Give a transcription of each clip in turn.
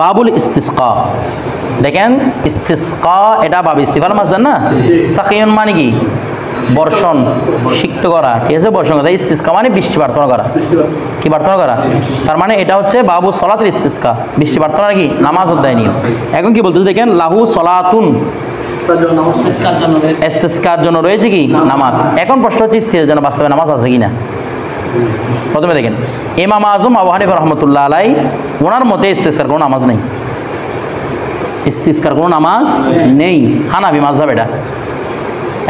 বাবুল ইস্তিসকা। দেখেন ইস্তিসকা এটা বাব ইস্তিফাল মাসদার না, সাকিয়ুন মানে কি বর্ষণ, সিক্ত করা, ঠিক আছে, বর্ষণ করা। ইস্তিসকা মানে বৃষ্টি প্রার্থনা করা, কি প্রার্থনা করা, তার মানে এটা হচ্ছে বাবু সলাতুল ইস্তিসকা, বৃষ্টি প্রার্থনা কি নামাজ অধ্যায় নিয়ম। এখন কি বলতে দেখেন লাহু সলাতুন, ইস্তিসকার জন্য রয়েছে কি নামাজ। এখন প্রশ্ন হচ্ছে ইস্তিসকার জন্য বাস্তবে নামাজ আছে কিনা। প্রথমে দেখেন ইমাম আজম আবু হানিফা রহমতুল্লাহ আলাই, ওনার মতে ইস্তিসকার কোনো নামাজ নেই, ইস্তিসকার কোনো নামাজ নেই, হানাফি মাযহাব এটা,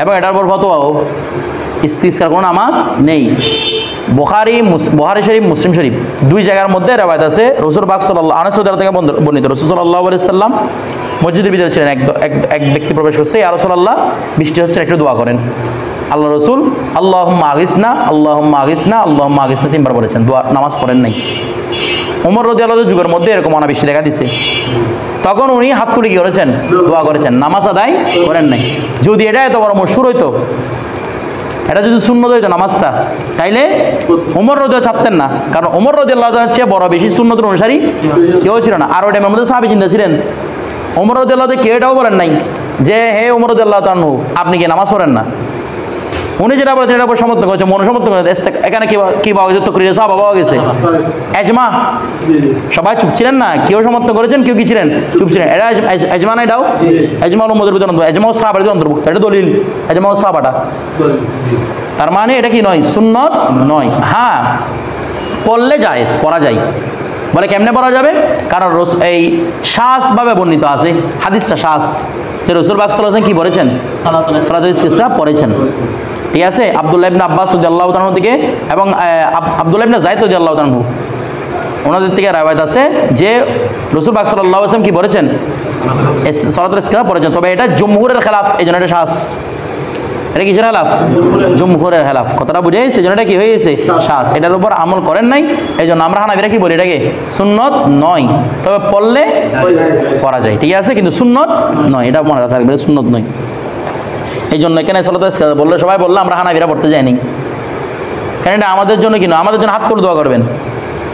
এবং এটার পর ফতোয়াও ইস্তিসকার কোনো নামাজ নেই। বুখারী শরীফ, মুসলিম শরীফ দুই জায়গার মধ্যে রিওয়ায়াত আছে রাসূল পাক সাল্লাল্লাহু আলাইহি ওয়াসাল্লাম থেকে বর্ণিত। রাসূল সাল্লাল্লাহু আলাইহি ওয়াসাল্লাম মসজিদের ভিতরে ছিলেন, এক ব্যক্তি প্রবেশ করছে, ইয়া রাসূলুল্লাহ বৃষ্টি হচ্ছে একটু দোয়া করেন। আল্লাহ রসুল আল্লাহুম্মা আগিসনা, আল্লাহুম্মা আগিসনা, আল্লাহুম্মা আগিসনা তিনবার বলেছেন, দোয়া নামাজ পড়েন নাই। ওমর রাদিয়াল্লাহু যুগের মধ্যে এরকম অনাবৃষ্টি দেখা দিছে, তখন উনি হাত তুলে কি করেছেন, দোয়া করেছেন, নামাজ আদায় করেন নাই। যদি এটা এত বড় মশহুর হইতো, এটা যদি সুন্নত হইতো নামাজটা, তাইলে ওমর রাদিয়াল্লাহু ছাড়তেন না, কারণ ওমর রাদিয়াল্লাহু তাআলার চেয়ে বড় বেশি সুন্নতের অনুসারী কেউ ছিল না। আর ওই টাইমের মধ্যে সাহাবী চিন্তা ছিলেন, ওমর রাদিয়াল্লাহু তাআলা কেউ এটাও বলেন নাই যে হে ওমর রাদিয়াল্লাহু তাআলা আপনি কি নামাজ পড়েন না। উনি যেটা বলেছেন এটার উপর সমর্থন করেছে, মনোসমর্থন করেছে। এখানে কি পাওয়া গেছে, তকরিরে সাহাবা পাওয়া গেছে, এজমা, সবাই চুপ ছিলেন না, কেউ সমর্থন করেছেন, কেউ কি ছিলেন, চুপ ছিলেন। এটা এজমা না, এটাও এজমা উম্মতের ভিতরে অন্তর্ভুক্ত, এজমা সাহাবার ভিতরে অন্তর্ভুক্ত, এটা দলিল, এজমা সাহাবাটা। তার মানে এটা কি নয়, সুন্নত নয়। হ্যাঁ পড়লে জায়েজ, পড়া যায়। বলে কেমনে পড়া যাবে, কারণ এই শাস ভাবে বর্ণিত আছে হাদিসটা, শাস যে রাসূল পাক সাল্লাল্লাহু আলাইহি ওয়াসাল্লাম কি বলেছেন, সালাতুল ইস্তিসকা পড়েছেন, ঠিক আছে। আব্দুল্লাহ ইবনে আব্বাস রাদিয়াল্লাহু তাআলা থেকে এবং আব্দুল্লাহ ইবনে যায়েদ রাদিয়াল্লাহু তাআলা ওনাদের থেকে রিওয়ায়াত আছে যে রাসূল পাক সাল্লাল্লাহু আলাইহি ওয়াসাল্লাম কি বলেছেন, সালাতুল ইস্তিসকা পড়েছেন। তবে এটা জমহুরের খেলাফ, এইজন্য এটা শাস। এটা কিসের খেলাফ, জমহুরের খেলাফ, কথাটা বুঝে গেছে, এই জন্য এটা কি হয়ে গেছে, শাস। এটার উপর আমল করেন নাই, এই জন্য আমরা হানাফিরা কি বলি, এটাকে সুন্নত নয়, তবে পড়লে পড়া যায়, ঠিক আছে, কিন্তু সুন্নত নয়, এটা মনে রাখতে হবে, সুন্নত নয়। এই জন্য এখানে সালাতুল ইস্তিসকা বললে সবাই বললো আমরা হানাফিরা পড়তে যাইনি, কারণ এটা আমাদের জন্য কি না, আমাদের জন্য হাত তুলে দোয়া করবেন।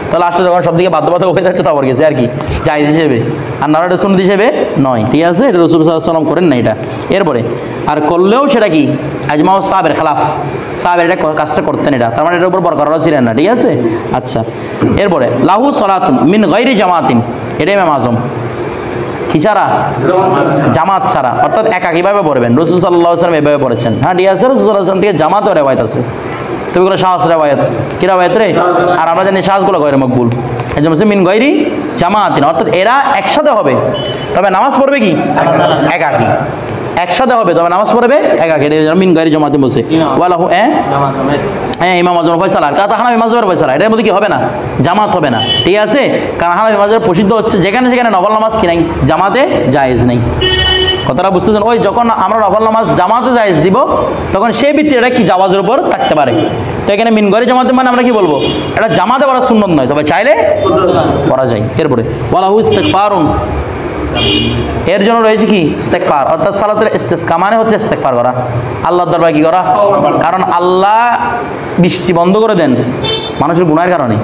তাহলে আসলে যখন সব দিকে বাধ্যবাধক হয়ে যাচ্ছে, তারপর গেছে আর কি জায়েজ হিসেবে, আর না এটা সুন্নত হিসেবে নয়, ঠিক আছে। এটা রাসূল সাল্লাল্লাহু আলাইহি ওয়াসাল্লাম করেন না এটা। এরপরে আর করলেও সেটা কি আজমা ও সাহাবের খেলাফ, সাহাবের এটা কাজটা করতেন, এটা তার মানে এটার উপর বরকরার ছিলেন না, ঠিক আছে। আচ্ছা এরপরে লাহু সলাতুন মিন গায়রি জামাতিন, এটা ইমাম আজম কি ছাড়া, জামাত ছাড়া, অর্থাৎ একাকীভাবে পড়বেন। রাসূল সাল্লাল্লাহু আলাইহি ওয়াসাল্লাম এভাবে পড়েছেন, হ্যাঁ ঠিক আছে। রাসূল সাল্লাল্লাহু আলাইহি ওয়াসাল্লাম থেকে জামাতের রিওয়ায়াত আছে, তবে এগুলো শাস রিওয়ায়াত, কি রিওয়ায়াত রে, আর আমরা জানি শাসগুলো গয়রে মকবুল। এই জন্য মিন গায়রি জামাতিন, অর্থাৎ এরা একসাথে হবে, তবে নামাজ পড়বে কি একাকী, একসাথে হবে তবে নামাজ পড়বে একাকী, মিন গায়রি জামাতিন বলছে। ওয়ালাহু ইমাম আজম ফয়সালা, কারণ হানাফি মাযহাবের ফয়সালা, এটার মধ্যে কি হবে না, জামাত হবে না, ঠিক আছে। কারণ হানাফি মাযহাব প্রসিদ্ধ হচ্ছে যেখানে সেখানে নফল নামাজ কি নাই, জামাতে জায়েজ নেই, কথাটা বুঝতেছেন। ওই যখন আমরা নফল নামাজ জামাতে জায়েজ দিব, তখন সেই ভিত্তিটা কি জাওয়াজের উপর থাকতে পারে। তো এখানে মিন গায়রি জামাতে মানে আমরা কি বলবো, এটা জামাতে পড়া সুন্নত নয়, তবে চাইলে পড়া যায়। এরপরে ওয়ালাহু ইস্তিগফারুন, এর জন্য রয়েছে কি ইস্তেগফার, অর্থাৎ সালাতুল ইস্তিসকা মানে হচ্ছে ইস্তেগফার করা, আল্লাহর দরবারে কি করা, কারণ আল্লাহ বৃষ্টি বন্ধ করে দেন মানুষের গুনাহের কারণে,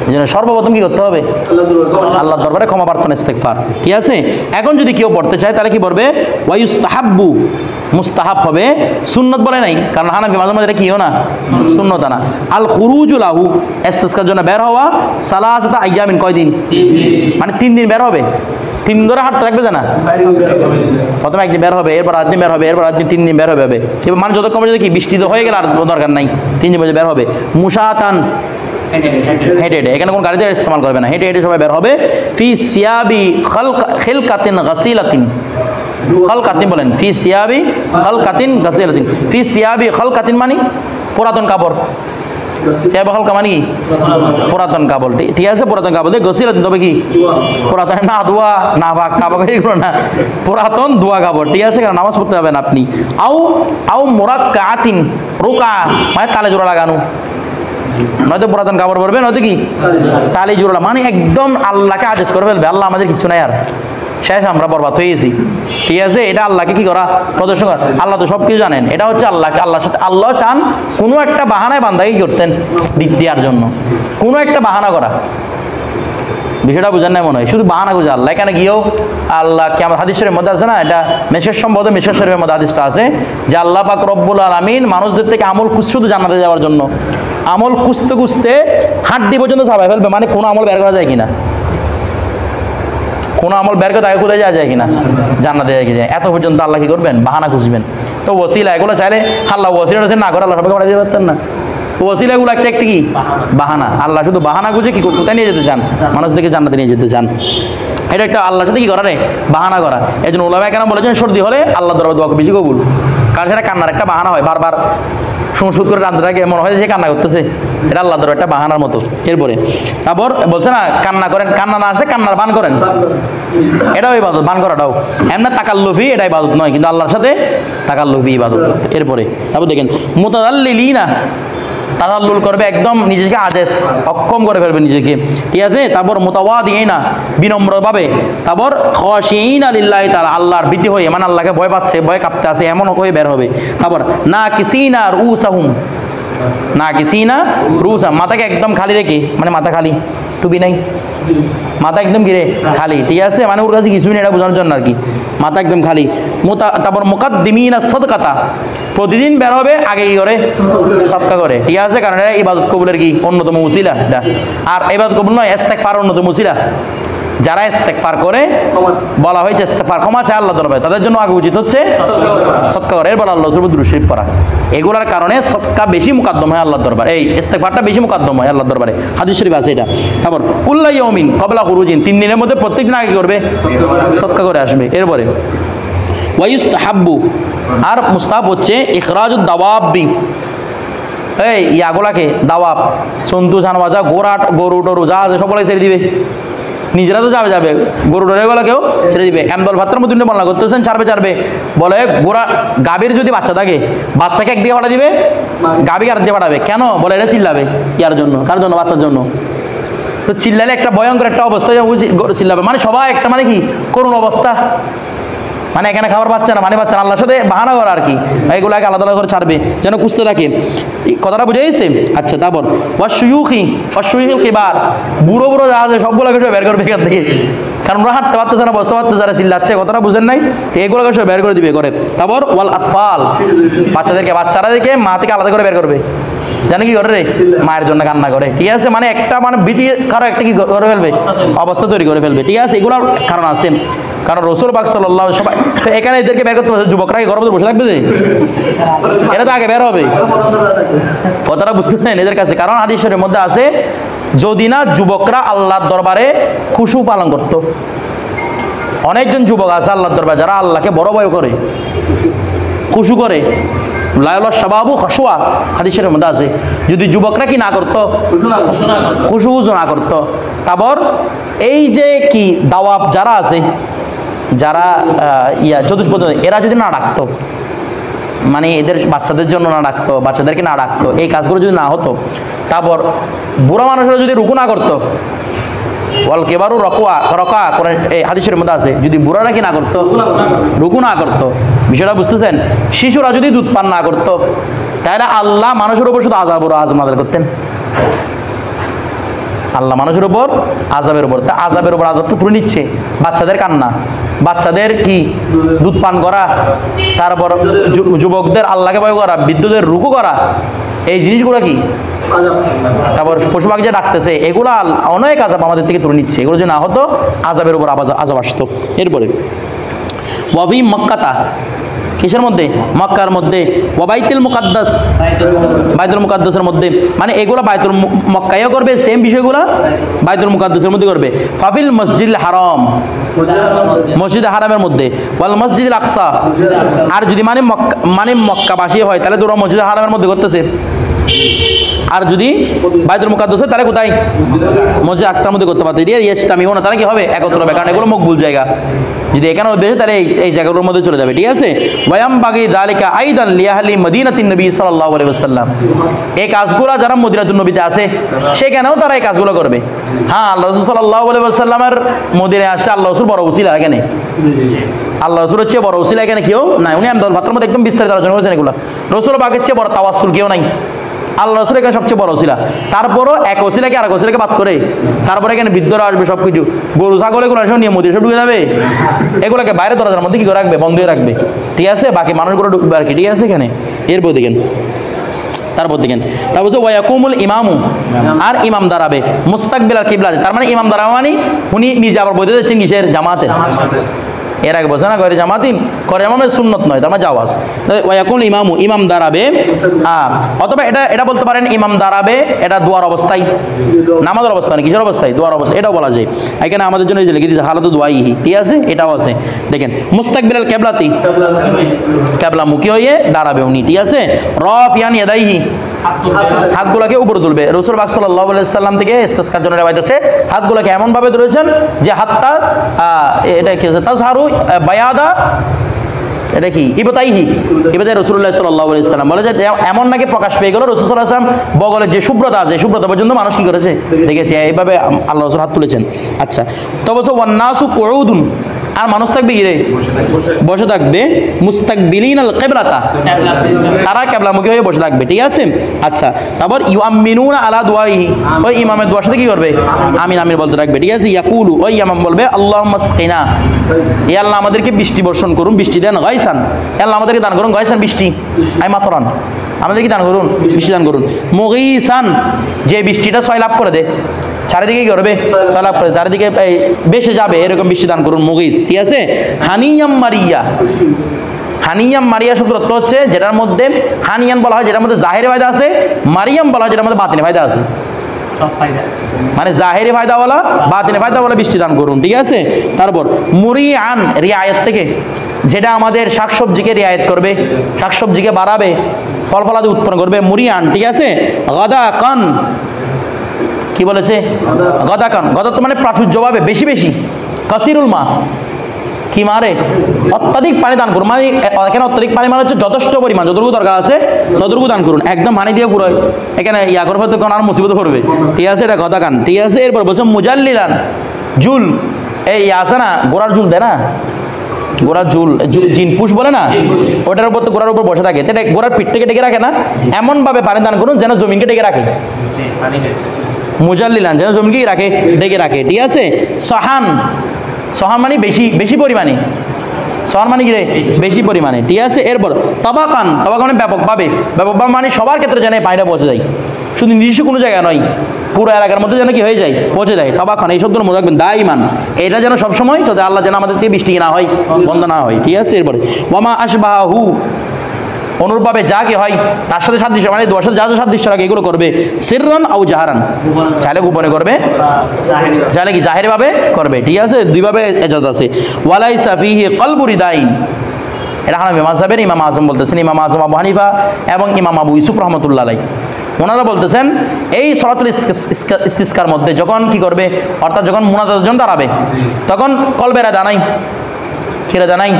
এই জন্য সর্বপ্রথম কি করতে হবে, আল্লাহর দরবারে ক্ষমা প্রার্থনা, ইস্তেগফার, ঠিক আছে। এখন যদি কেউ পড়তে চায় তাহলে কি পড়বে, ওয়ায়ুস্তাহাব্বু, মুস্তাহাব হবে, সুন্নত বলে নাই, কারণ হানাফি মাঝে মাঝে এটা কিও না, সুন্নত না। আল খুরুজু লাহু, ইস্তিসকার জন্য বের হওয়া, সালাসাতা আইয়ামিন, কয়দিন, মানে 3 দিন বের হবে, 3 দিন ধরে হাঁটতে থাকবে জানা, প্রথমে একদিন বের হবে, এরপর আরেকদিন বের হবে, এরপর আরেকদিন, 3 দিন বের হবে, মানে যতক্ষণ পর্যন্ত কি বৃষ্টি তো হয়ে গেলে আর দরকার নাই, 3 দিন পর্যন্ত বের হবে। মুশাতান, হেঁটে হেঁটে, এখানে কোনো গাড়িতে ইস্তেমাল করবে না, হেঁটে হেঁটে সবাই বের হবে। ফি সিয়াবি খিলকাতিন গাসিলাতিন, খালকাতিন বলেন, ফি সিয়াবি খালকাতিন গাসিলাতিন, ফি সিয়াবি খালকাতিন মানে পুরাতন কাপড়, সিয়াব খালকা মানে কি পুরাতন কাপড়, ঠিক আছে, পুরাতন কাপড় দিয়ে গাসিলাতিন, তবে কি পুরাতন না, ধোয়া না, ভাগ না, ভাগ এগুলো না, পুরাতন ধোয়া কাপড়, ঠিক আছে, কারণ নামাজ পড়তে যাবেন আপনি। আউ মুরাক্কাতিন, রুকা মানে তালে জোড়া লাগানো, নয়তো পুরাতন কাপড় পরবে, নয়তো কি তালি জোড়া, মানে একদম আল্লাহকে আদেশ করে ফেলবে, আল্লাহ আমাদের কিচ্ছু নাই আর, শেষ, আমরা বরবাদ হয়ে গেছি, ঠিক আছে। এটা আল্লাহকে কি করা, প্রদর্শন করা, আল্লাহ তো সব কিছু জানেন, এটা হচ্ছে আল্লাহকে, আল্লাহর সাথে, আল্লাহ চান কোনো একটা বাহানায় বান্দাকে কি করতেন, দিক দেওয়ার জন্য, কোনো একটা বাহানা করা, বিষয়টা বুঝেন না মনে হয়, শুধু বাহানা গুজে আল্লাহ এখানে গিয়েও আল্লাহ কেমন হাদিসের মধ্যে আছে না, এটা মেশের সম্ভবত মেশের শরীফের মধ্যে হাদিসটা আছে যে আল্লাহ পাক রব্বুল আলামিন মানুষদের থেকে আমল শুধু জান্নাতে যাওয়ার জন্য আমল খুঁজতে খুঁজতে হাড্ডি পর্যন্ত ছাপাই ফেলবে, মানে কোনো আমল বের করা যায় কিনা, কোনো আমল বের করে তাকে কোথায় যাওয়া যায় কিনা, জান্নাতে যায় কিনা, এত পর্যন্ত আল্লাহ কি করবেন, বাহানা খুঁজবেন। তো ওসিলা এগুলো চাইলে আল্লাহ ওসিলা না করে আল্লাহ সবাইকে পাঠিয়ে দিতে পারতেন না। ওসিলাগুলো একটা একটা কি বাহানা, আল্লাহ শুধু বাহানা খুঁজে কি কোথায় নিয়ে যেতে চান, মানুষদেরকে জান্নাতে নিয়ে যেতে চান। এটা একটা আল্লাহর সাথে কি করা রে, বাহানা করা। এই জন্য ওলামায়ে কেরাম বলেছেন সর্দি হলে আল্লাহ দরবারে দোয়া বেশি কবুল, কারণ সেটা কান্নার একটা বাহানা হয়, বারবার সুদ করে রাঁধতে থাকে, মনে হয় যে সে কান্না করতেছে, এটা আল্লাহ দরবারে একটা বাহানার মতো। এরপরে তারপর বলছে না কান্না করেন, কান্না না আসলে কান্নার বান করেন, এটাও ইবাদত, বান করাটাও এমনি তাকাল্লুফি, এটা ইবাদত নয়, কিন্তু আল্লাহর সাথে তাকাল্লুফি ইবাদত। এরপরে তারপর দেখেন মুতাদাল্লিলিনা, তাদাল্লুল করবে, একদম নিজেকে আজেজ অক্ষম করে ফেলবে নিজেকে, ঠিক আছে। তারপর মুতাওয়াদিনা, বিনম্রভাবে। তারপর খাশিঈনা লিল্লাহি তাআলা, আল্লাহর ভীতি হয়ে, মানে আল্লাহকে ভয় পাচ্ছে, ভয় কাঁপতে আছে এমন হয়ে বের হবে। তারপর নাকিসিনা রুসাহুম, নাকিসিনা রুসা, মাথাকে একদম খালি রেখে, মানে মাথা খালি, টুপি নাই, মাথা একদম গিরে খালি, ঠিক আছে, মানে ওর কাছে কিছুই নেই এটা বোঝানোর জন্য আর কি, মাথা একদম খালি। তারপর মুকাদ্দিমিনা সাদকাতা, প্রতিদিন বের হবে আগে কি করে, সদকা করে, ঠিক আছে, কারণ এটা ইবাদত কবুলের কি অন্যতম উসিলা এটা। আর ইবাদত কবুল নয়, ইস্তেগফার অন্যতম উসিলা। যারা ইস্তেগফার করে, বলা হয়েছে ইস্তেগফার ক্ষমা চায় আল্লাহ দরবারে, তাদের জন্য আগে উচিত হচ্ছে সদকা করে, এরপর আল্লাহর উপর দুরূদ শরীফ পড়া। এগুলোর কারণে সদকা বেশি মুকদ্দম হয় আল্লাহর দরবারে, এই ইস্তেগফারটা বেশি মুকদ্দম হয় আল্লাহর দরবারে, হাদিস শরীফ আছে এটা। তারপর কুল্লা ইয়াউমিন ক্বাবলা খুরুজিন, 3 দিনের মধ্যে প্রত্যেক দিন আগে করবে সদকা করে আসবে। এরপরে ওয়ায়ুস্তাহাব্বু, আর মুস্তাহাব হচ্ছে ইখরাজুদ দাওয়াবি, এই ইয়াগুলাকে দাওয়াব সন্তু জানোয়ার যা ঘোড়া গরু টরু যা আছে সবগুলো ছেড়ে দিবে, নিজেরা তো যাবে গরু ডরেগুলোকেও ছেড়ে দিবে। এমদল ভাত্রার মধ্যে বর্ণনা করতেছেন ছাড়বে, বলে গোড়া গাভীর যদি বাচ্চা থাকে, বাচ্চাকে একদিকে পাঠা দিবে, গাভীকে আরেকদিকে পাঠাবে, কেন বলে এটা চিল্লাবে, ইয়ার জন্য, কার জন্য, বাচ্চার জন্য। তো চিল্লালে একটা ভয়ঙ্কর একটা অবস্থা চিল্লাবে, মানে সবাই একটা মানে কি করুণ অবস্থা, মানে এখানে খাবার পাচ্ছে না, মানে পাচ্ছে না, আল্লাহর সাথে বাহানা করা আর কি, এইগুলাকে আলাদা আলাদা করে ছাড়বে যেন খুঁজতে থাকে, কথাটা বুঝে গেছে। আচ্ছা, তারপর ওয়াশুয়ুখিল কিবার, বুড়ো বুড়ো যা আছে সবগুলোকে সব বের করবে এখান থেকে, কারণ ওরা হাঁটতে পারতেছে না, বসতে পারতেছে না, চিল্লাচ্ছে, কথাটা বুঝেন নাই, তো এগুলোকে সব বের করে দিবে করে। তারপর ওয়াল আতফাল, বাচ্চারা দেখে মা থেকে আলাদা করে বের করবে, জানে কি করে রে, মায়ের জন্য কান্না করে, ঠিক আছে, মানে একটা মানে ভীতি কারো একটা কি করে ফেলবে, অবস্থা তৈরি করে ফেলবে, ঠিক আছে, এগুলোর কারণ আছে। কারণ রাসূল পাক সাল্লাল্লাহু আলাইহি সবাই এখানে এদেরকে বের করতে পারছে, যুবকরা কি ঘরের মধ্যে বসে থাকবে যে, এটা তো আগে বের হবে, কথাটা বুঝতে পারেন এদের কাছে। কারণ হাদিসের মধ্যে আছে যদি না যুবকরা আল্লাহর দরবারে খুশু পালন করতো, অনেকজন যুবক আছে আল্লাহর দরবারে যারা আল্লাহকে বড় ভয় করে, খুশু করে, লায়লা শাবাবু খাশুয়া, হাদিসের মধ্যে আছে, যদি যুবকরা কি না করতো, খুশু না করতো। তারপর এই যে কি দাওয়াব যারা আছে, যারা চতুষ্পদ, এরা যদি না ডাকতো, মানে এদের বাচ্চাদের জন্য না ডাকতো, বাচ্চাদেরকে না ডাকতো, এই কাজগুলো যদি না হতো, তারপর বুড়া মানুষরা যদি রুকু না করতো, ওয়াল কেবারু রকা করে এই হাদিসের মধ্যে আছে, যদি বুড়ারা কি না করতো, রুকু না করতো, বিষয়টা বুঝতেছেন, শিশুরা যদি দুধ পান না করতো, তাহলে আল্লাহ মানুষের উপর শুধু আযাব নাযিল করতেন, আল্লাহ মানুষের উপর আযাবের উপর, তা আযাবের উপর আযাব তো পুরো নিচ্ছে, বাচ্চাদের কান্না, বাচ্চাদের কি দুধ পান করা, তারপর যুবকদের আল্লাহকে ভয় করা, বৃদ্ধদের রুকু করা, এই জিনিসগুলো কি, তারপর পশু পাখি যে ডাকতেছে, এগুলো অনেক আযাব আমাদের থেকে তুলে নিচ্ছে, এগুলো যদি না হতো আযাবের উপর আযাব আসতো। এরপরে ওয়াবি মক্কাতা, কিসের মধ্যে, মক্কার মধ্যে, ওয়াবাইতুল মুকাদ্দাস, বাইতুল মুকাদ্দাসের মধ্যে, মানে এগুলো বাইতুল মক্কায়ও করবে, সেম বিষয়গুলো বাইতুল মুকাদ্দাসের মধ্যে করবে। ফাফিল মসজিদুল হারাম, মসজিদ হারামের মধ্যে, ওয়াল মসজিদুল আকসা, আর যদি মানে মক্কাবাসী হয় তাহলে তোরা মসজিদ হারামের মধ্যে করতেছে, আর যদি বাইতুল মুকাদ্দাস তাহলে কোথায়, মসজিদ আকসার মধ্যে করতে পারতো, ইজতামিউনা, তারা কি হবে, একত্র হবে, কারণ এগুলো মকবুল জায়গা, যদি এখানে উদ্দেশ্য তাহলে এই জায়গাগুলোর মধ্যে চলে যাবে, ঠিক আছে। ওয়ায়াম বাগি যালিকা আইদান লিআহলি মদিনাতিন নবী সাল্লাল্লাহু আলাইহি ওয়াসাল্লাম, এই কাজগুলো যারা মদিনাতুন নবীতে আছে সেখানেও তারা এই কাজগুলো করবে। হ্যাঁ, আল্লাহ রাসূল সাল্লাল্লাহু আলাইহি ওয়াসাল্লামের মদিনায় আসে আল্লাহ রাসূল বড় উসিলা, এখানে আল্লাহ রাসূলের চেয়ে বড় উসিলা এখানে কেউ নাই, উনি আমদল ভাত্রার মধ্যে একদম বিস্তারিত আলোচনা করেছেন, এগুলো রাসূল পাকের চেয়ে বড় তাওয়াসসুল কেউ নাই, আল্লাহ রাসূল এখানে সবচেয়ে বড় ওসিলা, তারপরও এক ওসিলাকে আর এক ওসিলাকে বাদ করে তারপরে এখানে বৃদ্ধরা আসবে, সব কিছু গরু ছাগল এগুলো সব নিয়ে মন্দিরে সব ঢুকে যাবে, এগুলোকে বাইরে দরজার মধ্যে কি করে রাখবে, বন্ধ হয়ে রাখবে, ঠিক আছে, বাকি মানুষগুলো ঢুকবে আর কি, ঠিক আছে এখানে। এরপর দেখেন তারপর দেখেন তারপর ওয়াকুমুল ইমামু, আর ইমাম দাঁড়াবে মুস্তাকবিলাল কিবলাতে, তার মানে ইমাম দাঁড়াবে মানে উনি নিজে আবার বলতে যাচ্ছেন কিসের, জামাতের। এর আগে বলছে না করে জামাতিন করে ইমামের সুন্নত নয়, তার মানে জাওয়াজ। ওয়াকুল ইমামু, ইমাম দাঁড়াবে, অথবা এটা বলতে পারেন ইমাম দাঁড়াবে এটা দোয়ার অবস্থায়, নামাজের অবস্থা না, কিসের অবস্থায়, দোয়ার অবস্থা, এটাও বলা যায়। এখানে আমাদের জন্য লিখে দিয়েছে হালাতু দোয়াইহি, ঠিক আছে, এটাও আছে। দেখেন মুস্তাকবিলাল কিবলাতি, কিবলামুখী হয়ে দাঁড়াবে উনি, ঠিক আছে। রাফিয়ান ইয়াদাইহি, হাতগুলোকে উপরে তুলবে। রাসূল পাক সাল্লাল্লাহু আলাইহি সাল্লাম থেকে ইস্তিসকার জন্য রিওয়ায়াত আছে হাতগুলোকে এমন ভাবে ধরেছেন যে হাতটা এটা কি আছে তাজহারু বায়াদা, এটা কি ইবতাইহি, ইবতাই রাসূলুল্লাহ সাল্লাল্লাহু আলাইহি সাল্লাম বলে যে এমন নাকি প্রকাশ পেয়ে গেল রাসূল সাল্লাল্লাহু আলাইহি ওয়াসাল্লাম বগলের যে শুভ্রতা আছে শুভ্রতা পর্যন্ত মানুষ কি করেছে দেখেছে, এইভাবে আল্লাহ রাসূল হাত তুলেছেন। আচ্ছা তবে ওয়ান্নাসু কুউদুন, আর মানুষ থাকবে কি রে, বসে থাকবে। মুস্তাকবিলিনাল কিবলাতা, তারা কিবলামুখী হয়ে বসে থাকবে, ঠিক আছে। আচ্ছা তারপর ইউআমিনুনা আলা দুআইহি, ওই ইমামের দোয়ার সাথে কি করবে, আমিন আমিন বলতে থাকবে, ঠিক আছে। ইয়াকুলু, ওই ইমাম বলবে আল্লাহুম্মা আসকিনা, হে আল্লাহ আমাদেরকে বৃষ্টি বর্ষণ করুন, বৃষ্টি দেন, গায়সান, হে আল্লাহ আমাদেরকে দান করুন, গায়সান বৃষ্টি, আই মাতরান, আমাদেরকে দান করুন, বৃষ্টি দান করুন। মুগীসান, যে বৃষ্টিটা সয়লাভ করে দে, চারিদিকে কি করবে, সয়লাভ করে, চারিদিকে বেশে যাবে এরকম বৃষ্টি দান করুন, মুগীস, ঠিক আছে। হানিয়াম মারিয়া, হানিয়াম মারিয়া শব্দের অর্থ হচ্ছে যেটার মধ্যে হানিয়ান বলা হয় যেটার মধ্যে জাহেরি ফায়দা আছে, মারিয়াম বলা হয় যেটার মধ্যে বাতিনি ফায়দা আছে, মানে জাহেরি ফায়দাওয়ালা বাতিনি ফায়দাওয়ালা বৃষ্টি দান করুন, ঠিক আছে। তারপর মুরিআন, রিয়ায়াত থেকে, যেটা আমাদের শাকসবজিকে রিয়ায়াত করবে, শাকসবজিকে বাড়াবে, ফল ফলাদি উৎপন্ন করবে, মুরিআন, ঠিক আছে। গাদাকান, কি বলেছে, গদাকান, গদা তো মানে প্রাচুর্যভাবে, বেশি বেশি, কাসিরুল মা, কি মারে, অত্যাধিক পানি দান করুন, মানে এখানে অত্যাধিক পানি মানে হচ্ছে যথেষ্ট পরিমাণ, যতটুকু দরকার আছে ততটুকু দান করুন, একদম পানি দিয়ে পুরো এখানে ইয়া করবে তো আর মুসিবত পড়বে, ঠিক আছে, এটা গদাকান, ঠিক আছে। এরপর বলছে মুজাল্লিলান, জুল, এই ইয়া আছে না গোড়ার জুল দেয় না, গোড়ার জুল জিনপুষ বলে না, ওটার উপর তো গোড়ার উপর বসে থাকে, এটা গোড়ার পিঠটাকে ডেকে রাখে না, এমন ভাবে পানি দান করুন যেন জমিনকে ডেকে রাখে, মুজাল্লিলান, যেন জমিনকে রাখে, ডেকে রাখে, ঠিক আছে। সাহান, সাহান মানে বেশি বেশি পরিমাণে, সাহান মানে কি রে, বেশি পরিমাণে, ঠিক আছে। এরপর তাবাকান, তাবাকান মানে ব্যাপকভাবে, ব্যাপকভাবে মানে সবার ক্ষেত্রে যেন পানিটা পৌঁছে যায়, শুধু নির্দিষ্ট কোনো জায়গায় নয়, পুরো এলাকার মধ্যে যেন কি হয়ে যায়, পৌঁছে যায়। তাবাকান এই শব্দগুলো মনে রাখবেন, দাইমান, এটা যেন সবসময়, যাতে আল্লাহ যেন আমাদের থেকে বৃষ্টি না হয়, বন্ধ না হয়, ঠিক আছে। এরপরে ওয়ামা আশবাহু, অনুরূপভাবে যা কি হয় তার সাথে সাদৃশ্য, মানে দোয়ার সাথে যা যা সাদৃশ্য লাগে এগুলো করবে, সিররান আও জাহারান, চাইলে গোপনে করবে, চাইলে কি জাহেরি ভাবে করবে, ঠিক আছে, দুইভাবে এজাজত আছে। ওয়ালাইসা ফিহি কলবু রিদাইন, এটা হানাফি মাযহাবের ইমাম আযম বলতেছেন, ইমাম আযম আবু হানিফা এবং ইমাম আবু ইউসুফ রাহমাতুল্লাহ আলাইহি, ওনারা বলতেছেন এই সলাতুল ইস্তিসকার মধ্যে যখন কি করবে, অর্থাৎ যখন মুনাজাতের জন্য দাঁড়াবে তখন কলবের আদা নাই, খিরা জানাই,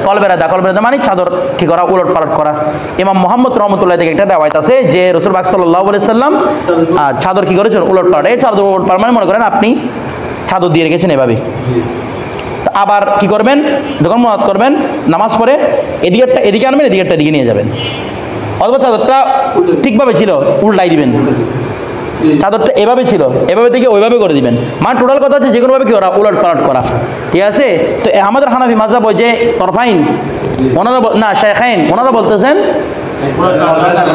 কলবের আদা, কলবের আদা মানে চাদর কি করা, উলট পালট করা। ইমাম মুহাম্মদ রহমতুল্লাহ থেকে একটা রিওয়ায়াত আছে যে রাসূল পাক সাল্লাল্লাহু আলাইহি সাল্লাম চাদর কি করেছেন, উলট পালট, এই চাদর উলট পালট মানে মনে করেন আপনি চাদর দিয়ে রেখেছেন এভাবে, আবার কি করবেন, যখন মুনাজাত করবেন নামাজ পড়ে এদিকেরটা এদিকে আনবেন, এদিকেরটা এদিকে নিয়ে যাবেন, অথবা চাদরটা ঠিকভাবে ছিল উল্টাই দিবেন, চাদরটা এভাবে ছিল এভাবে থেকে ওইভাবে করে দিবেন, মানে টোটাল কথা হচ্ছে যে কোনোভাবে কি করা, উলট পালট করা, ঠিক আছে। তো আমাদের হানাফি মাযহাব ওই যে তরফাইন, ওনারা না শাইখাইন, ওনারা বলতেছেন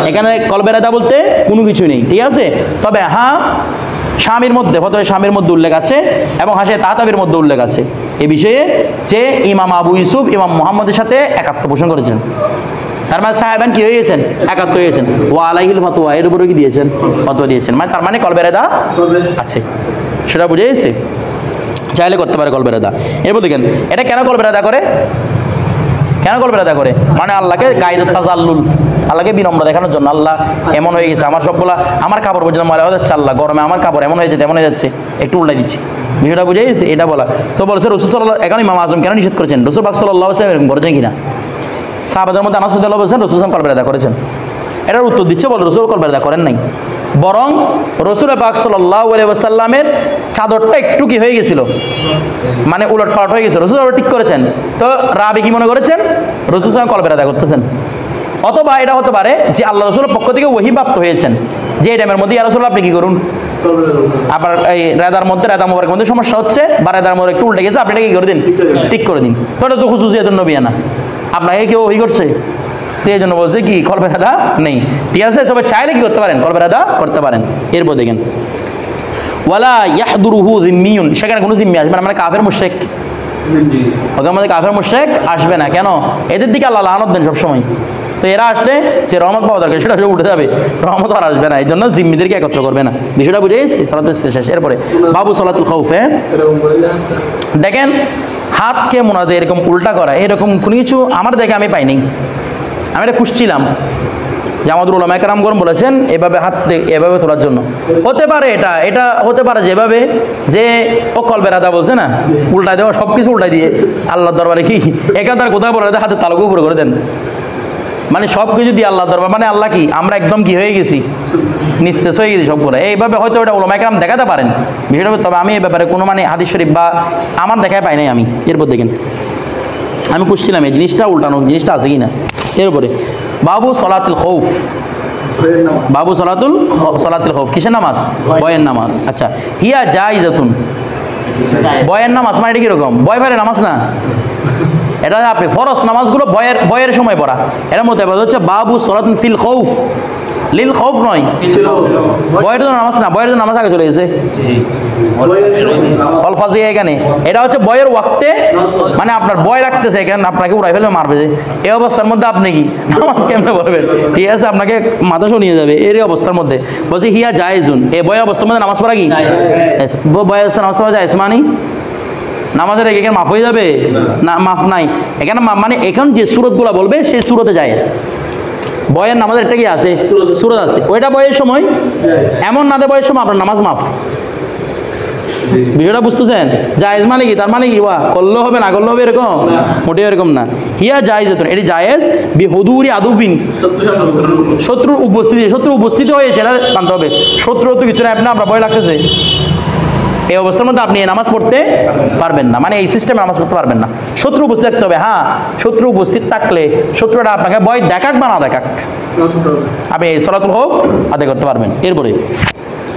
এখানে কলবের আদা বলতে কোনো কিছু নেই, ঠিক আছে। তবে হ্যাঁ স্বামীর মধ্যে, ফতোয়া স্বামীর মধ্যে উল্লেখ আছে এবং হাসে তাতাবির মধ্যে উল্লেখ আছে এই বিষয়ে যে ইমাম আবু ইউসুফ ইমাম মুহাম্মদের সাথে একাত্ম পোষণ করেছেন, তার মানে সাহেবান কি হয়ে গেছেন, একাত্ম হয়ে গেছেন, ওয়া আলাইহিল ফাতওয়া, এর উপরে কি দিয়েছেন, ফতোয়া দিয়েছেন, মানে তার মানে কলবের আদা আছে, সেটা বুঝে গেছে, চাইলে করতে পারে কলবের আদা। এরপর দেখেন এটা কেন কলবের আদা করে, কেন কলবের আদা করে, মানে আল্লাহকে গায়রুত তাজাল্লুল, আল্লাহকে বিনম্র দেখানোর জন্য, আল্লাহ এমন হয়ে গেছে আমার সবগুলা, আমার কাপড় পর্যন্ত ময়লা হয়ে যাচ্ছে, আল্লাহ গরমে আমার কাপড় এমন হয়ে যাচ্ছে এমন হয়ে যাচ্ছে, একটু উল্টাই দিচ্ছি, বিষয়টা বুঝে গেছে, এটা বলা। তো বলছে রাসূল সাল্লাল্লাহু, এখন ইমাম আযম কেন নিষেধ করেছেন, রাসূল পাক সাল্লাল্লাহু আলাইহি ওয়াসাল্লাম এরকম করেছেন কিনা, সাহাবাদের মধ্যে আনাস রাদিয়াল্লাহু বলছেন রাসূল সাল্লাল্লাহু কলবের আদা করেছেন, এটার উত্তর দিচ্ছে বলে রাসূল কলবের আদা করেন নাই, বরং রাসূল পাক সাল্লাল্লাহু আলাইহি ওয়াসাল্লামের চাদরটা একটু কি হয়ে গেছিল, মানে উলট পালট হয়ে গেছে, রাসূল ঠিক করেছেন। তো রাবি কি মনে করেছেন, রাসূল সাল্লাল্লাহু কলবের আদা করতেছেন, অথবা এটা হতে পারে যে আল্লাহ রাসূলের পক্ষ থেকে ওহী প্রাপ্ত হয়েছেন যে এই টাইমের মধ্যে ইয়া রাসূলুল্লাহ আপনি কি করুন, আবার এই রেদার মোবারকের মধ্যে সমস্যা হচ্ছে বা রেদার মোবারক একটু উল্টে গেছে, আপনি এটা কি করে দিন, ঠিক করে দিন। তো এটা তো খুশুসিয়াতুন নবিয়ানা, আপনাকে কেউ ওহী করছে, তো এই জন্য বলছে কি কলবে রাদা নেই, ঠিক আছে। তবে চাইলে কি করতে পারেন, কলবে রাদা করতে পারেন। এরপর দেখেন ওয়ালা ইয়াহদুরুহু যিম্মিয়ুন, সেখানে কোনো জিম্মি আসবে না, মানে কাফের মুশরিক, ওকে আমাদের কাফের মুশরিক আসবে না। কেন? এদের দিকে আল্লাহ লানত দেন সবসময়, তো এরা আসলে যে রহমত পাওয়া দরকার সেটা উঠে যাবে, রহমত আর আসবে না, এই জন্য জিম্মিদেরকে একত্র করবে না। বিষয়টা বুঝে গেছি? সালাতুল শেষ। এরপরে বাবু সালাতুল খাউফে দেখেন হাতকে মোনাজে এরকম উল্টা করা, এরকম কোনো কিছু আমার দেখে আমি পাইনি। আমি এটা খুঁজছিলাম যে আমাদের উলামা কেরামগণ বলেছেন এভাবে হাত এভাবে তোলার জন্য। হতে পারে এটা হতে পারে যেভাবে যে ও কলবে রাদা বলছে না, উল্টায় দেওয়া, সব কিছু উল্টাই দিয়ে আল্লাহর দরবারে কি একাধার কোথায় বলে হাতে তালুকু উপরে করে দেন, মানে সব কিছু দিয়ে আল্লাহ দরবার, মানে আল্লাহ কি আমরা একদম কি হয়ে গেছি, নিস্তেজ হয়ে গেছি সবগুলো। এইভাবে হয়তো ওটা উলামা কেরাম দেখাতে পারেন বিষয়টা, তবে আমি এই ব্যাপারে কোনো মানে হাদিস শরীফ বা আমার দেখায় পাই নাই আমি। এরপর দেখেন আমি খুঁজছিলাম এই জিনিসটা উল্টানো জিনিসটা আছে কি না। এরপরে বাবু সলাতুল খৌফ, বাবু সলাতুল খৌফ কিসের নামাজ? বয়ের নামাজ। আচ্ছা, হিয়া জাইজাতুন, বয়ের নামাজ মানে এটা কিরকম? বয় ফেরে নামাজ না, এটা আপনি ফরজ নামাজগুলো বয়ের সময় পড়া, এর মধ্যে হচ্ছে বাবু সলাতুন ফিল খৌফ, লিল খৌফ নয়, বয়ের জন্য নামাজ না, বয়ের জন্য নামাজ আগে চলে গেছে ফলফাজি। এখানে এটা হচ্ছে বয়ের ওয়াক্তে, মানে আপনার বয় রাখতেছে এখানে আপনাকে উড়াই ফেলবে মারবে, যে এই অবস্থার মধ্যে আপনি কি নামাজ কেমনে পড়বেন, ঠিক আছে, আপনাকে মাথা শুনিয়ে যাবে এই অবস্থার মধ্যে। বলছি হিয়া জায়েজুন, এই বয় অবস্থার মধ্যে নামাজ পড়া কি বয় অবস্থা নামাজ পড়া যায় মানে নামাজের এখানে মাফ হয়ে যাবে না? মাফ নাই এখানে, মানে এখন যে সুরতগুলো বলবে সেই সুরতে জায়েজ। বয়ের নামাজের একটা কি আছে, সুরত আছে, ওইটা বয়ের সময় এমন না দে বয়ের সময় আপনার নামাজ মাফ। বিষয়টা বুঝতেছেন? জায়েজ মানে কি, তার মানে কি ওয়া করলেও হবে না করলেও হবে এরকম, মোটেও এরকম না। হিয়া জায়েজাতুন, এটি জায়েজ বিহুদুরি আদুবিন, শত্রুর উপস্থিতি হয়েছে এটা মানতে হবে। শত্রু তো কিছু না, আপনার ভয় লাগতেছে, এই অবস্থার মধ্যে আপনি নামাজ পড়তে পারবেন না, মানে এই সিস্টেমে নামাজ পড়তে পারবেন না। শত্রু উপস্থিত থাকতে হবে। হ্যাঁ, শত্রু উপস্থিত থাকলে শত্রুটা আপনাকে ভয় দেখাক বা না দেখাক আপনি এই সলাতুল খৌফ আদায় করতে পারবেন। এরপরে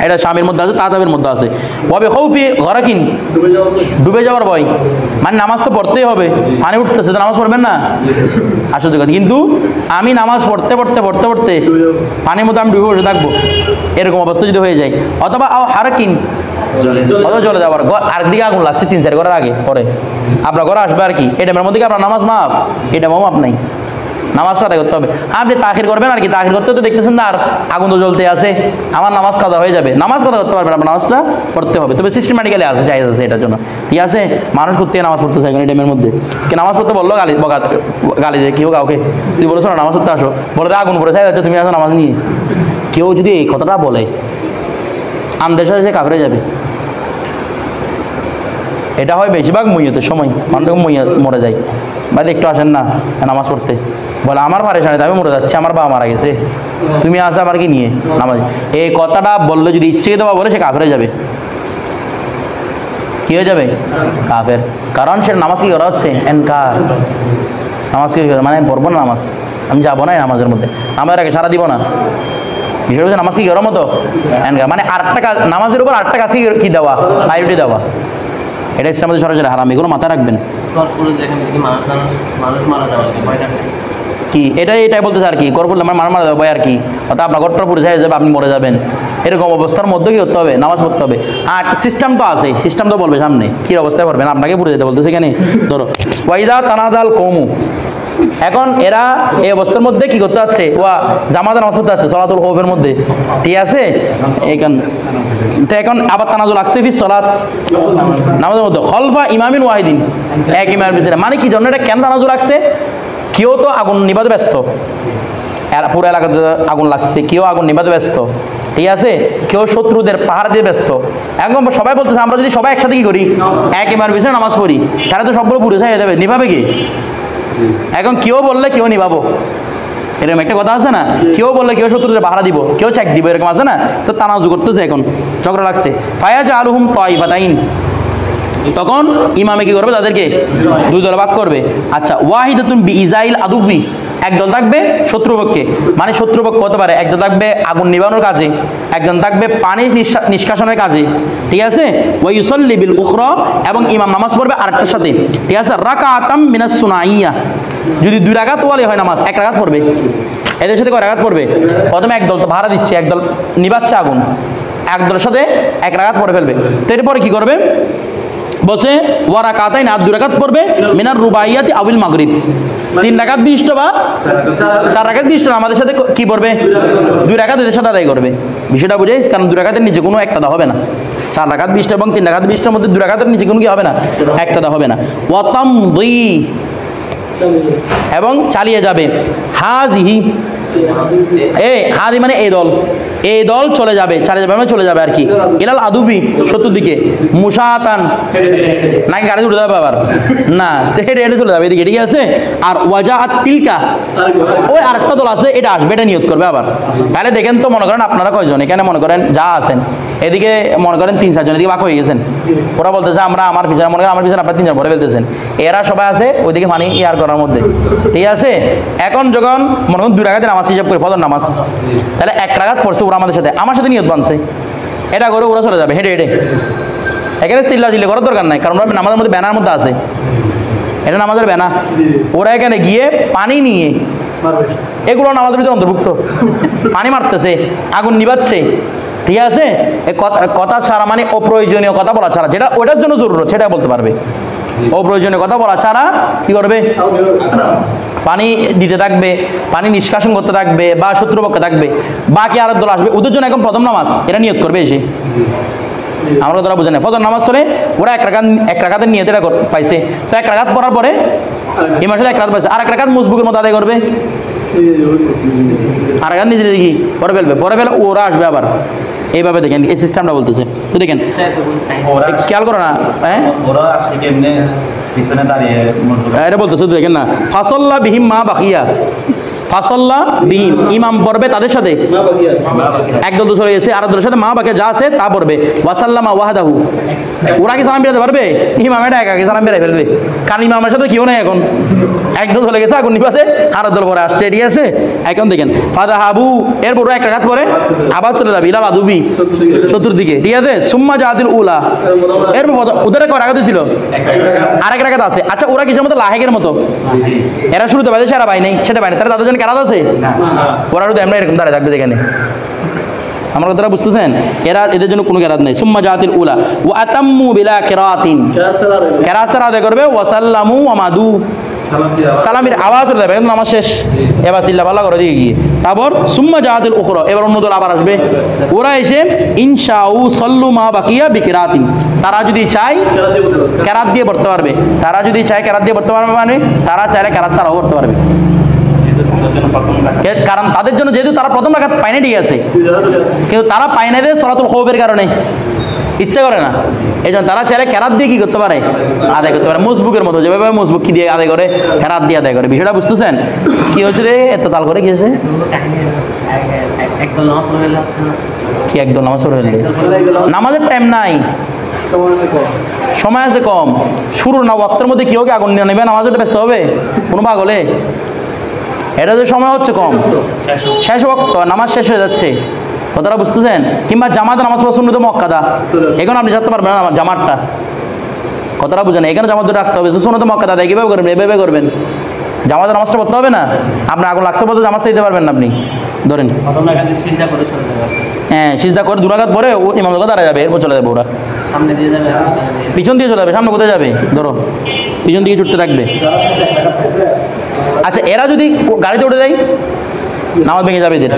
এটা স্বামীর মধ্যে আছে, তাতাবের মধ্যে আছে। ওয়াবে খৌফি গরাকিন, ডুবে যাওয়ার ভয়, মানে নামাজ তো পড়তেই হবে, পানি উঠতেছে তো নামাজ পড়বেন না, আসলে কথা। কিন্তু আমি নামাজ পড়তে পানির মধ্যে আমি ডুবে বসে থাকবো, এরকম অবস্থা যদি হয়ে যায়। অথবা হারাকিন, অথবা চলে যাওয়ার, আরেকদিকে আগুন লাগছে 3-4 ঘরের আগে পরে আপনার ঘরে আসবে আর কি, এই টাইমের মধ্যে কি আপনার নামাজ মাফ? এটা মাফ নাই, নামাজটা আদায় করতে হবে। আপনি তাখির করবেন আর কি, তাখির করতে তো দেখতেছেন না, আর আগুন তো জ্বলতে আছে, আমার নামাজ কাজা হয়ে যাবে, নামাজ কাজা করতে পারবেন, আপনার নামাজটা পড়তে হবে। তবে সিস্টেম্যাটিক্যালি আছে, জায়েজ আছে এটার জন্য, ঠিক আছে। মানুষ করতে নামাজ পড়তে চাই এই টাইমের মধ্যে, কি নামাজ পড়তে বললো গালি যে কেউ কাউকে তুই বলেছো না নামাজ পড়তে আসো, বলে আগুন পড়ে চাই যাচ্ছে তুমি আসো নামাজ নিয়ে, কেউ যদি এই কথাটা বলে আমাদের সাথে সে কাফেরে যাবে। এটা হয় বেশিরভাগ মইয়তের সময়, মানুষ মরে যায়, ভাই একটু আসেন না নামাজ পড়তে, বলে আমার পারেশানিতে আমি মরে যাচ্ছি, আমার বাবা মারা গেছে, তুমি আসো আমার কি নিয়ে নামাজ। এই কথাটা বললে যদি ইচ্ছে দেওয়া বলে সে কাফেরে যাবে, কি হয়ে যাবে? কাফের। কারণ সে নামাজ কি করা হচ্ছে এনকার, নামাজ কি মানে পড়বো না, নামাজ আমি যাবো না নামাজের মধ্যে, আমার আগে সারা দিব না। বিষয় হচ্ছে নামাজ কি করার মতো এনকার, মানে আরেকটা কাজ, নামাজের উপর আরেকটা কাজ কি দেওয়া, প্রায়োরিটি দেওয়া, এটা ইসলামের সরাসরি হারাম, এগুলো মাথায় রাখবেন। কি এটাই বলতেছে আর কি, গড় করলে আমার মারা যাবে আর কি, অর্থাৎ আপনার গড়টা পুরো যাই যাবে, আপনি মরে যাবেন, এরকম অবস্থার মধ্যে কি করতে হবে? নামাজ পড়তে হবে। আর সিস্টেম তো আছে, সিস্টেম তো বলবে সামনে কি অবস্থায় পড়বেন, আপনাকে পুরো যেতে বলতেছে কেন। ধরো ওয়াইদা তানাদাল কৌমু, এখন এরা এই অবস্থার মধ্যে কি করতে যাচ্ছে, ওয়া জামাতে নামাজ পড়তে যাচ্ছে সলাতুল খৌফের মধ্যে, ঠিক আছে। এখন আবার তানাজুল লাগছে ফি সলাত, নামাজের মধ্যে খলফা ইমামিন ওয়াহিদিন, এক ইমামের পিছনে, মানে কি জন্য এটা কেন তানাজুল লাগছে? কেউ তো আগুন নিভাতে ব্যস্ত, পুরো এলাকাতে আগুন লাগছে, কেউ আগুন নিভাতে ব্যস্ত, ঠিক আছে, কেউ শত্রুদের পাহাড় দিয়ে ব্যস্ত। এখন সবাই বলতেছে আমরা যদি সবাই একসাথে কি করি, এক ইমামের পিছনে নামাজ পড়ি, তাহলে তো সবগুলো পুরো হয়ে যাবে, নিভাবে কি? এখন কেউ বললে কেউ নিভাবো, এরকম একটা কথা আছে না, কেউ বললে কেউ শত্রুদের পাহারা দিব, কেউ চেক দিব, এরকম আছে না। তো তানাজু করতেছে, এখন ঝগড়া লাগছে। ফায়াজ আলহুম তাইফাতাইন, তখন ইমামে কি করবে, তাদেরকে দুই দলে ভাগ করবে। আচ্ছা, ওয়াহিদাতুন বিইজাইল আদুবি, একদল থাকবে শত্রুপক্ষে, মানে শত্রুপক্ষ হতে পারে একদল থাকবে আগুন নিবানোর কাজে, একজন থাকবে পানি নিষ্কাশনের কাজে, ঠিক আছে। ওয়া ইউসাল্লি বিল উখরা, এবং ইমাম নামাজ পড়বে আরেকটার সাথে, ঠিক আছে। রাকাতাম মিনাস সুনাইয়া, যদি 2 রাকাত ওয়ালি হয় নামাজ 1 রাকাত পড়বে, এদের সাথে কয় রাকাত পড়বে? প্রথমে একদল তো ভাড়া দিচ্ছে, একদল নিবাচ্ছে আগুন, একদলের সাথে 1 রাকাত পড়ে ফেলবে। তো এরপরে কি করবে বসে ওয়া রাকাতাইন, আর 2 রাকাত পড়বে মিনার রুবাইয়াতি আবিল মাগরিব, 3 রাকাত বিশিষ্ট বা 4 রাকাত বিশিষ্ট আমাদের সাথে কি পড়বে? 2 রাকাত এদের সাথে আদায় করবে। বিষয়টা বুঝাইস? কারণ 2 রাকাতের নিচে কোনো একতাদা হবে না। 4 রাকাত বিশিষ্ট এবং 3 রাকাত বিশিষ্টের মধ্যে 2 রাকাতের নিচে কোনো কি হবে না? একতাদা হবে না। ওয়া তামদি, এবং চালিয়ে যাবে। হাজিহি, হাদি মানে এই দল চলে যাবে, চালিয়ে যাবে মানে চলে যাবে আর কি। ইলাল আদুবি, শত্রুর দিকে। মুসাতান, নাকি গাড়ি উঠে যাবে আবার? না, হেঁটে হেঁটে চলে যাবে এদিকে, ঠিক আছে। আর ওয়াজাআত তিলকা, ওই আরেকটা দল আছে, এটা আসবে, এটা নিয়ত করবে আবার। তাহলে দেখেন তো, মনে করেন আপনারা কয়জন এখানে, মনে করেন যা আছেন এদিকে, মনে করেন 3-4 জন এদিকে বাক হয়ে গেছেন, ওরা বলতেছে আমরা আমার পিছনে, মনে করেন আমার পিছনে আপনার 3 জন ভরে ফেলতেছেন, এরা সবাই আছে ওইদিকে পানি ইয়ার করার মধ্যে, ঠিক আছে। এখন যখন মনে করেন 2 রাকাতের নামাজ হিসাব করে ফজর নামাজ, তাহলে 1 রাকাত পড়ছে ওরা আমাদের সাথে, আমার সাথে নিয়ত বানছে, এটা করে ওরা চলে যাবে হেঁটে হেঁটে। এখানে চিল্লাচিল্লি করার দরকার নাই, কারণ ওরা নামাজের মধ্যে ব্যানার মধ্যে আছে, এটা নামাজের ব্যানা। ওরা এখানে গিয়ে পানি নিয়ে, এগুলো নামাজের ভিতরে অন্তর্ভুক্ত, পানি মারতেছে, আগুন নিবাচ্ছে, ঠিক আছে। কথা ছাড়া, মানে অপ্রয়োজনীয় কথা বলা ছাড়া, যেটা ওটার জন্য জরুরত সেটা বলতে পারবে, অপ্রয়োজনীয় কথা বলা ছাড়া কি করবে? পানি দিতে থাকবে, পানি নিষ্কাশন করতে থাকবে, বা শত্রুপক্ষে থাকবে। বাকি আরেক দল আসবে, ওদের জন্য এখন প্রথম নামাজ, এরা নিয়ত করবে এসে। আমরা তোরা বুঝে না, ফজর নামাজ চলে, ওরা 1 রাকাতের নিয়ত এটা পাইছে, তো 1 রাকাত পড়ার পরে ইমামের সাথে 1 রাকাত পাইছে, আর 1 রাকাত মুসবুকের মতো আদায় করবে, আর রাকাত নিজে দেখি পরে ফেলবে, পরে ফেলে ওরা আসবে আবার। এইভাবে দেখেন এই সিস্টেমটা বলতেছে। তো দেখেন খেয়াল করো না, হ্যাঁ এটা বলতেছে, দেখেন না, ফাসল্লা বিহিম মা বাকিয়া, ফাসল্লা বিহিম, ইমাম পড়বে তাদের সাথে, একদল তো চলে গেছে, আর দলের সাথে মা বাকিয়া যা আছে তা পড়বে। ওয়াসাল্লামা ওয়াহাদাহু, ওরা কি সালাম ফিরাতে পারবে? ইমাম এটা একা সালাম ফিরাই ফেলবে, কারণ ইমামের সাথে কেউ নাই এখন, একদল চলে গেছে আগুন নিভাতে, আর দল পরে আসছে, ঠিক আছে। এখন দেখেন ফাদাহাবু, এরপর 1 রাকাত পরে আবার চলে যাবে ইলাল আদুবি, শত্রুর দিকে, ঠিক আছে। সুম্মা জাতিল উলা, এরপর ওদের 1 রাকাত ছিল, আরেক রাকাত আছে। আচ্ছা, ওরা কিসের মতো? লাহেকের মতো, এরা শুরুতে বাইরে সেরা পাই নাই, সেটা পাই না, তারা তাদের জন্য কেরাত আছে, ওরা শুধু এমনি এরকম দাঁড়ায় থাকবে যেখানে। আমার কথাটা বুঝতেছেন? এদের জন্য কোনো কেরাত নেই। সুম্মা জাতিল উলা ওয়া আতাম্মু বিলা কিরাতিন, কেরাত সারা আদায় করবে। ওয়া সাল্লামু ওয়া মাদু, সালামের আওয়াজ চলে যাবে, নামাজ শেষ, এবার চিল্লা পাল্লা করে দিয়ে গিয়ে। তারপর সুম্মা জাতিল উখরা, এবার অন্য দল আবার আসবে, ওরা এসে ইনশাউ সল্লু মা বাকিয়া বিকিরাতিন, তারা যদি চায় কেরাত দিয়ে পড়তে পারবে, তারা যদি চায় কেরাত দিয়ে পড়তে পারবে, মানে তারা চাইলে কেরাত ছাড়াও পড়তে পারবে, কারণ তাদের জন্য যেহেতু তারা প্রথম রাকাত পায় না, ঠিক আছে, কিন্তু তারা পায় না সলাতুল খৌফের কারণে, ইচ্ছা করে না, এই জন্য তারা চাইলে কেরাত দিয়ে কি করতে পারে? আদায় করতে পারে, মুসবুকের মতো, যেভাবে মুসবুক কি দিয়ে আদায় করে, কেরাত দিয়ে আদায় করে। বিষয়টা বুঝতেছেন? কি হয়েছে রে এত তাল করে, কি হয়েছে? কি একদল নামাজ পড়ে ফেললে? নামাজের টাইম নাই, সময় আছে কম, শুরু না ওয়াক্তের মধ্যে কি হোক আগুন নিয়ে নেবে, নামাজে ব্যস্ত হবে কোনো পাগলে? এটা যে সময় হচ্ছে কম, শেষ ওয়াক্ত, নামাজ শেষ হয়ে যাচ্ছে, কথাটা বুঝতেছেন? কিংবা জামাতে নামাজ পড়া সুন্নত মুআক্কাদা, এখন আপনি জানতে পারবেন না জামাতটা, কথাটা বুঝেন? এখানে জামাত রাখতে হবে, সুন্নত মুআক্কাদা আদায় কীভাবে করবেন? এভাবে করবেন, জামাতে নামাজটা পড়তে হবে না, আপনার আগুন লাগছে বলতে জামাত দিতে পারবেন না আপনি, ধরেন হ্যাঁ সিজদা করে 2 রাকাত পরে ও ইমাম লোক দাঁড়ায় যাবে, এরপর চলে যাবে, ওরা পিছন দিয়ে চলে যাবে, সামনে কোথায় যাবে? ধরো পিছন দিকে ছুটতে থাকবে। আচ্ছা, এরা যদি গাড়িতে উঠে যায়, নামাজ ভেঙে যাবে এদের,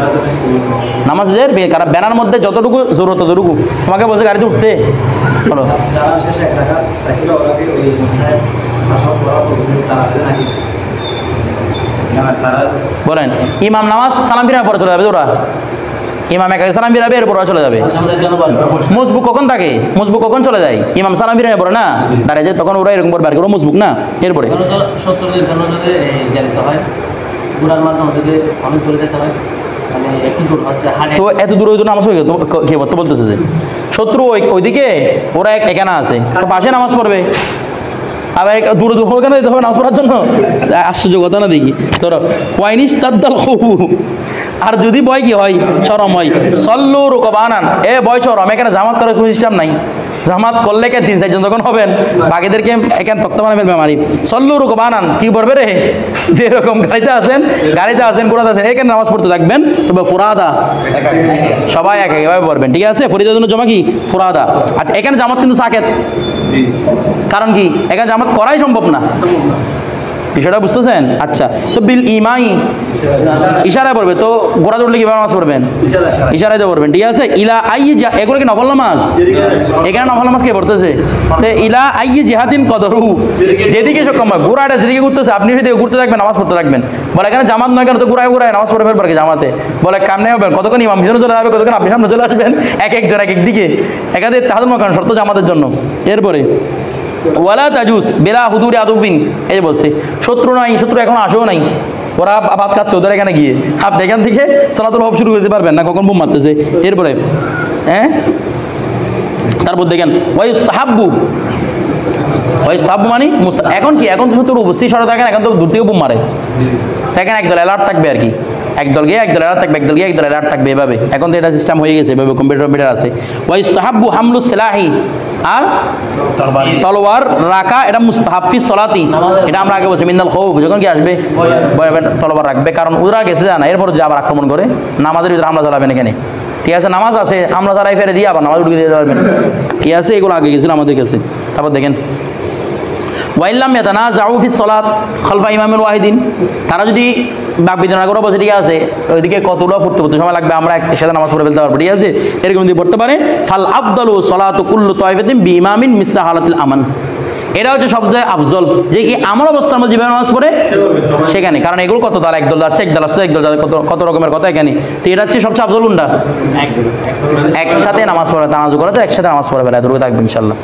নামাজ এদের, কারণ ব্যানার মধ্যে যতটুকু জরুরত ততটুকু, তোমাকে বলছে গাড়িতে উঠতে, বলো বলেন। ইমাম নামাজ সালাম ফিরার পরে চলে যাবে ওরা, ইমাম একাকে সালাম ফিরাবে, এরপর ওরা চলে যাবে। মুসবুক কখন থাকে? মুসবুক কখন চলে যায়? ইমাম সালাম ফিরার পরে না দাঁড়ায় যায়, তখন ওরা এরকম বার করে মুসবুক না, এরপরে তো এত দূর ওই নামাজ পড়বে কে বলতেছে যে শত্রু ওইদিকে, ওরা এখানে আছে, পাশে নামাজ পড়বে, আবার দূরে দূরে কেন যেতে হবে নামাজ পড়ার জন্য? আশ্চর্য কথা না দেখি। ধরো ওয়াইনিস তাদ্দাল খুবু, আর যদি ভয় কি হয় চরম হয়, সল্লু রুকবানান, এ ভয় চরম, এখানে জামাত করার কোনো সিস্টেম নাই। জামাত করলে কে 3-4 জন যখন হবেন বাকিদেরকে এখানে তক্তা বানাবে বেমারি। সল্লু রুকবানান কি করবে রে, যেরকম গাড়িতে আছেন ঘোড়াতে আছেন এখানে নামাজ পড়তে থাকবেন, তবে ফুরাদা সবাই এক এভাবে পড়বেন, ঠিক আছে? ফরিদের জন্য জমা কি ফুরাদা। আচ্ছা এখানে জামাত কিন্তু সাকেত, কারণ কি এখানে জামাত করাই সম্ভব না, বিষয়টা বুঝতেছেন? আচ্ছা তো বিল ইমাই ইশারায় পড়বে, তো গোড়া ধরলে কিভাবে নামাজ পড়বেন? ইশারায় তো পড়বেন, ঠিক আছে? ইলা আই, এগুলো কি নফল নামাজ? এখানে নফল নামাজ কে পড়তেছে? তো ইলা আই জিহাদিন কদরু, যেদিকে সক্ষম হয়, গোড়াটা যেদিকে ঘুরতেছে আপনি সেদিকে ঘুরতে থাকবেন, নামাজ পড়তে থাকবেন। বলে এখানে জামাত নয় কেন, তো ঘুরায় নামাজ পড়ে ফেলবার কি জামাতে? বলে কামনে হবেন, কতক্ষণ ইমাম পিছনে চলে যাবে, কতক্ষণ আপনি সামনে চলে আসবেন, এক একজন এক একদিকে, একাদের তাহাদুল মাকান শর্ত জামাতের জন্য। এরপরে ওয়ালা তাজুস বেলা হুদুরি আদুবিন, এই যে বলছে শত্রু নাই, শত্রু এখন আসেও নাই, ওরা ভাত খাচ্ছে ওদের এখানে গিয়ে, আপনি এখান থেকে সালাতুল হব শুরু করতে পারবেন না, কখন বোম মারতেছে। এরপরে তারপর দেখেন ওয়াইস্তাহাব্বু মানে এখন কি, এখন তো শত্রুর উপস্থিত সরা থাকেন, এখন তো দূর থেকে বোম মারে, দেখেন একদল অ্যালার্ট থাকবে আর কি, একদল গিয়ে একদল অ্যালার্ট থাকবে, একদল গিয়ে একদল অ্যালার্ট থাকবে, এভাবে এখন তো এটা সিস্টেম হয়ে গেছে, এভাবে কম্পিউটার আছে। ওয়াইস্তাহাব্বু হামলুস সিলাহি, আর তলোয়ার রাখা, এটা মুস্তাহাব ফি সলাতি, এটা আমরা আগে বলছি মিনাল খৌফ, যখন কি আসবে তলোয়ার রাখবে, কারণ ওরা গেছে জানা, এরপর যদি আবার আক্রমণ করে নামাজের ভিতরে হামলা চালাবেন এখানে, ঠিক আছে? নামাজ আছে আমরা তারাই ফেরে দিয়ে আবার নামাজ উঠে দিতে পারবেন, ঠিক আছে? এগুলো আগে গেছিল আমাদের কাছে। তারপর দেখেন ওয়াইল্লাম ইয়াতানাযাউ ফিস সালাত খালফা ইমামিল ওয়াহিদিন, তারা যদি বাক বিধান করে বসে, ঠিক আছে ওইদিকে কতগুলো পড়তে সময় লাগবে, আমরা একসাথে নামাজ পড়ে ফেলতে পারবো, ঠিক আছে? এরকম যদি পড়তে পারে ফাল আফদালু সালাতু কুল্লু তাইফাতিন বিইমামিন মিসলা হালাতিল আমান, এটা হচ্ছে সবচেয়ে আফজল, যে কি আমার অবস্থার মধ্যে যেভাবে নামাজ পড়ে সেখানে, কারণ এগুলো কত দল, একদল যাচ্ছে একদল আসছে একদল যাচ্ছে, কত রকমের কথা এখানে, তো এটা হচ্ছে সবচেয়ে আফজল কোনটা? একসাথে নামাজ পড়া, তানাজু করা, একসাথে নামাজ পড়া ফেলা, এতটুকু থাকবে ইনশাল্লাহ।